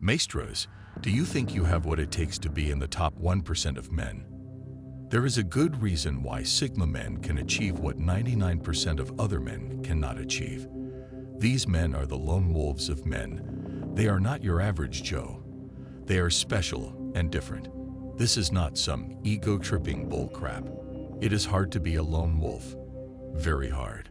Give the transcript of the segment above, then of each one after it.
Mestros, do you think you have what it takes to be in the top 1% of men? There is a good reason why Sigma men can achieve what 99% of other men cannot achieve. These men are the lone wolves of men. They are not your average Joe. They are special and different. This is not some ego-tripping bullcrap. It is hard to be a lone wolf. Very hard.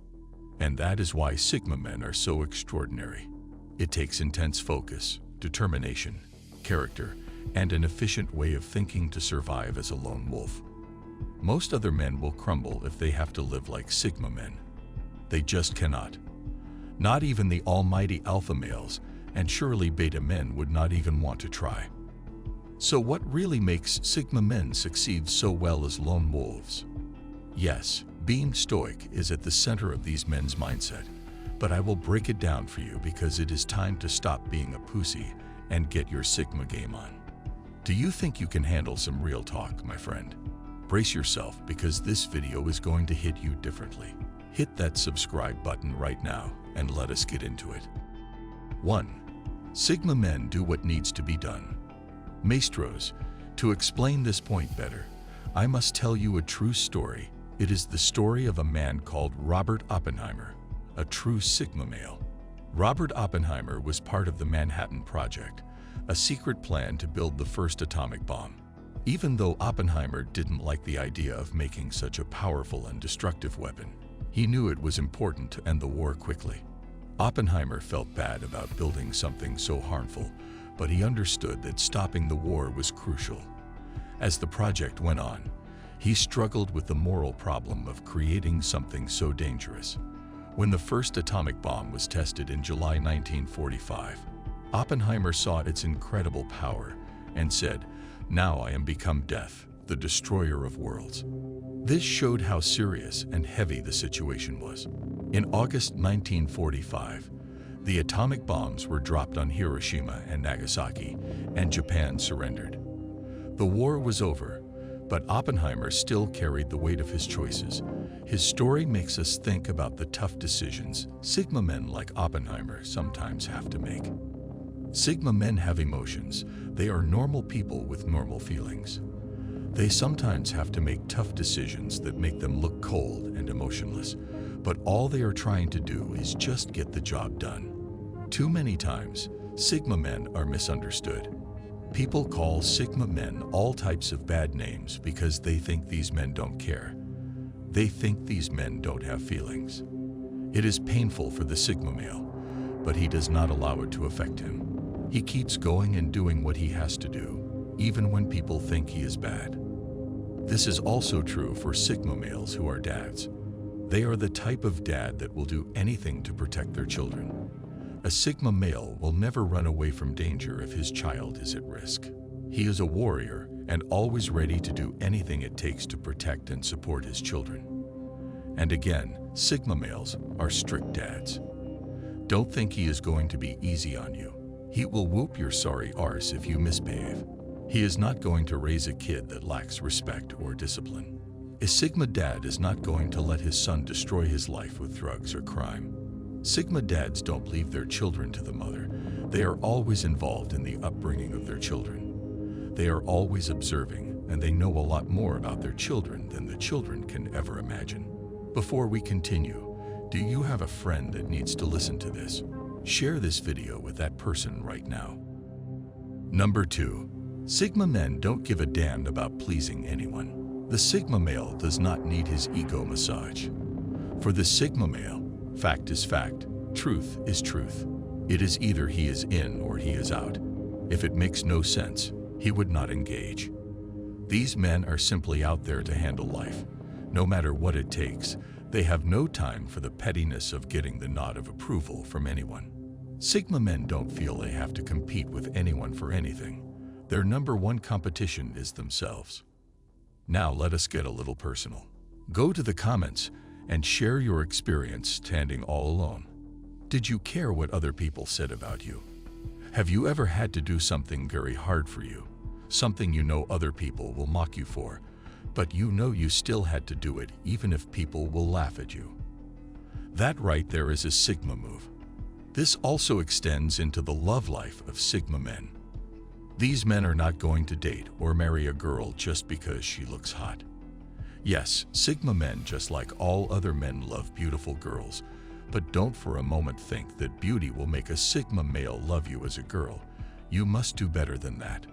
And that is why Sigma men are so extraordinary. It takes intense focus, determination, character, and an efficient way of thinking to survive as a lone wolf. Most other men will crumble if they have to live like Sigma men. They just cannot. Not even the almighty alpha males, and surely beta men would not even want to try. So what really makes Sigma men succeed so well as lone wolves? Yes, being stoic is at the center of these men's mindset, but I will break it down for you because it is time to stop being a pussy and get your Sigma game on. Do you think you can handle some real talk, my friend? Brace yourself because this video is going to hit you differently. Hit that subscribe button right now and let us get into it. 1. Sigma men do what needs to be done. Mestros, to explain this point better, I must tell you a true story. It is the story of a man called Robert Oppenheimer, a true Sigma male. Robert Oppenheimer was part of the Manhattan Project, a secret plan to build the first atomic bomb. Even though Oppenheimer didn't like the idea of making such a powerful and destructive weapon, he knew it was important to end the war quickly. Oppenheimer felt bad about building something so harmful, but he understood that stopping the war was crucial. As the project went on, he struggled with the moral problem of creating something so dangerous. When the first atomic bomb was tested in July 1945, Oppenheimer saw its incredible power and said, "Now I am become death, the destroyer of worlds." This showed how serious and heavy the situation was. In August 1945, the atomic bombs were dropped on Hiroshima and Nagasaki, and Japan surrendered. The war was over, but Oppenheimer still carried the weight of his choices. His story makes us think about the tough decisions Sigma men like Oppenheimer sometimes have to make. Sigma men have emotions. They are normal people with normal feelings. They sometimes have to make tough decisions that make them look cold and emotionless, but all they are trying to do is just get the job done. Too many times, Sigma men are misunderstood. People call Sigma men all types of bad names because they think these men don't care. They think these men don't have feelings. It is painful for the Sigma male, but he does not allow it to affect him. He keeps going and doing what he has to do, even when people think he is bad. This is also true for Sigma males who are dads. They are the type of dad that will do anything to protect their children. A Sigma male will never run away from danger if his child is at risk. He is a warrior and always ready to do anything it takes to protect and support his children. And again, Sigma males are strict dads. Don't think he is going to be easy on you. He will whoop your sorry arse if you misbehave. He is not going to raise a kid that lacks respect or discipline. A Sigma dad is not going to let his son destroy his life with drugs or crime. Sigma dads don't leave their children to the mother. They are always involved in the upbringing of their children. They are always observing, and they know a lot more about their children than the children can ever imagine. Before we continue, do you have a friend that needs to listen to this? Share this video with that person right now. Number 2. Sigma men don't give a damn about pleasing anyone. The Sigma male does not need his ego massage. For the Sigma male, fact is fact, truth is truth. It is either he is in or he is out. If it makes no sense, he would not engage. These men are simply out there to handle life. No matter what it takes, they have no time for the pettiness of getting the nod of approval from anyone. Sigma men don't feel they have to compete with anyone for anything. Their number one competition is themselves. Now let us get a little personal. Go to the comments and share your experience standing all alone. Did you care what other people said about you? Have you ever had to do something very hard for you? Something you know other people will mock you for, but you know you still had to do it even if people will laugh at you. That right there is a Sigma move. This also extends into the love life of Sigma men. These men are not going to date or marry a girl just because she looks hot. Yes, Sigma men, just like all other men, love beautiful girls, but don't for a moment think that beauty will make a Sigma male love you as a girl. You must do better than that.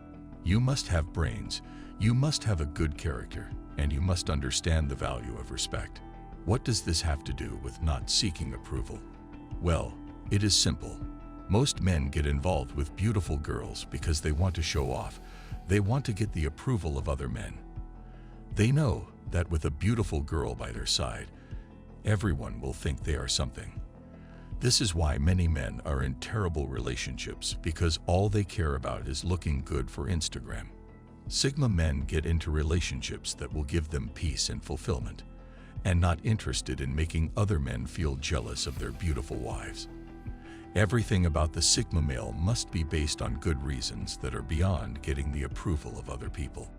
You must have brains, you must have a good character, and you must understand the value of respect. What does this have to do with not seeking approval? Well, it is simple. Most men get involved with beautiful girls because they want to show off. They want to get the approval of other men. They know that with a beautiful girl by their side, everyone will think they are something. This is why many men are in terrible relationships, because all they care about is looking good for Instagram. Sigma men get into relationships that will give them peace and fulfillment, and not interested in making other men feel jealous of their beautiful wives. Everything about the Sigma male must be based on good reasons that are beyond getting the approval of other people.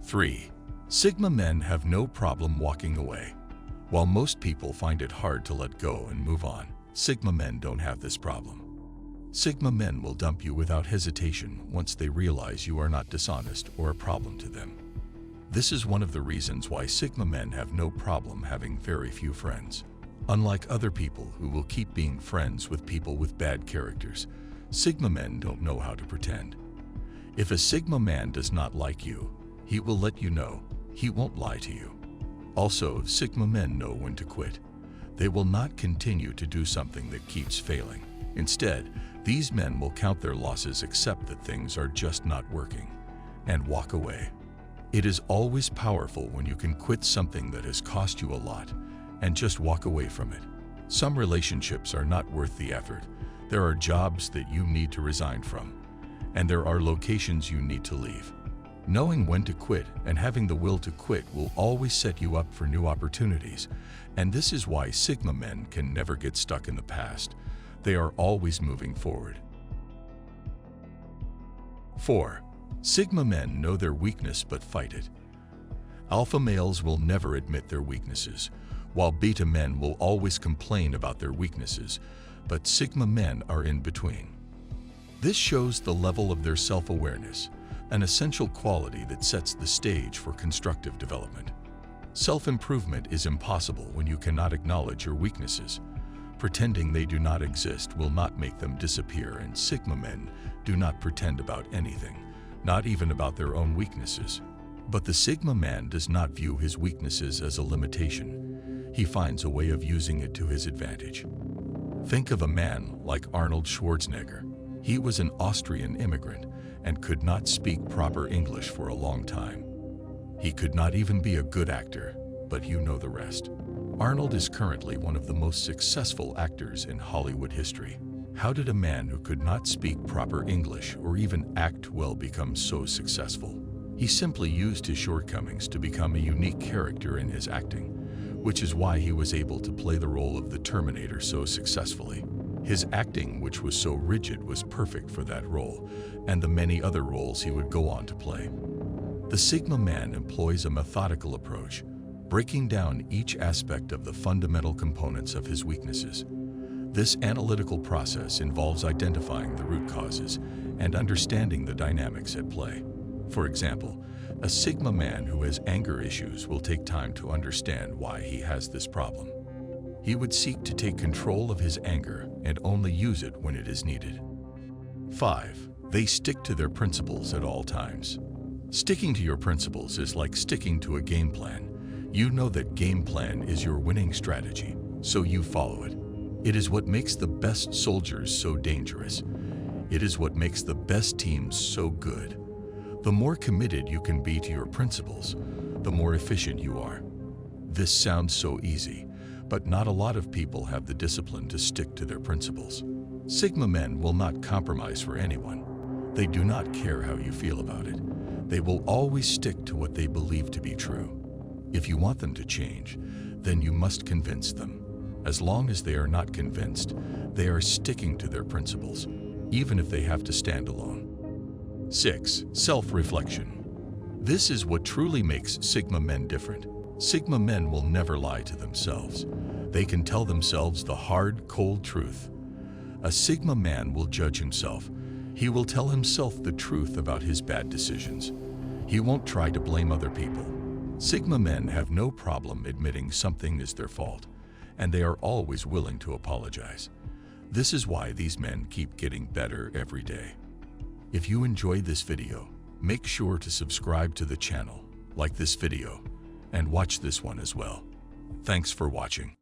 3. Sigma men have no problem walking away. While most people find it hard to let go and move on, Sigma men don't have this problem. Sigma men will dump you without hesitation once they realize you are not dishonest or a problem to them. This is one of the reasons why Sigma men have no problem having very few friends. Unlike other people who will keep being friends with people with bad characters, Sigma men don't know how to pretend. If a Sigma man does not like you, he will let you know. He won't lie to you. Also, Sigma men know when to quit. They will not continue to do something that keeps failing. Instead, these men will count their losses, accept that things are just not working, and walk away. It is always powerful when you can quit something that has cost you a lot and just walk away from it. Some relationships are not worth the effort. There are jobs that you need to resign from, and there are locations you need to leave. Knowing when to quit and having the will to quit will always set you up for new opportunities, and this is why Sigma men can never get stuck in the past. They are always moving forward. 4. Sigma men know their weakness but fight it. Alpha males will never admit their weaknesses, while beta men will always complain about their weaknesses, but Sigma men are in between. This shows the level of their self-awareness, an essential quality that sets the stage for constructive development. Self-improvement is impossible when you cannot acknowledge your weaknesses. Pretending they do not exist will not make them disappear, and Sigma men do not pretend about anything, not even about their own weaknesses. But the Sigma man does not view his weaknesses as a limitation. He finds a way of using it to his advantage. Think of a man like Arnold Schwarzenegger. He was an Austrian immigrant and could not speak proper English for a long time. He could not even be a good actor, but you know the rest. Arnold is currently one of the most successful actors in Hollywood history. How did a man who could not speak proper English or even act well become so successful? He simply used his shortcomings to become a unique character in his acting, which is why he was able to play the role of the Terminator so successfully. His acting, which was so rigid, was perfect for that role and the many other roles he would go on to play. The Sigma man employs a methodical approach, breaking down each aspect of the fundamental components of his weaknesses. This analytical process involves identifying the root causes and understanding the dynamics at play. For example, a Sigma man who has anger issues will take time to understand why he has this problem. He would seek to take control of his anger and only use it when it is needed. 5. They stick to their principles at all times. Sticking to your principles is like sticking to a game plan. You know that game plan is your winning strategy, so you follow it. It is what makes the best soldiers so dangerous. It is what makes the best teams so good. The more committed you can be to your principles, the more efficient you are. This sounds so easy, but not a lot of people have the discipline to stick to their principles. Sigma men will not compromise for anyone. They do not care how you feel about it. They will always stick to what they believe to be true. If you want them to change, then you must convince them. As long as they are not convinced, they are sticking to their principles, even if they have to stand alone. 6. Self-reflection. This is what truly makes Sigma men different. Sigma men will never lie to themselves. They can tell themselves the hard, cold truth. A Sigma man will judge himself. He will tell himself the truth about his bad decisions. He won't try to blame other people. Sigma men have no problem admitting something is their fault, and they are always willing to apologize. This is why these men keep getting better every day. If you enjoyed this video, make sure to subscribe to the channel, like this video, and watch this one as well. Thanks for watching.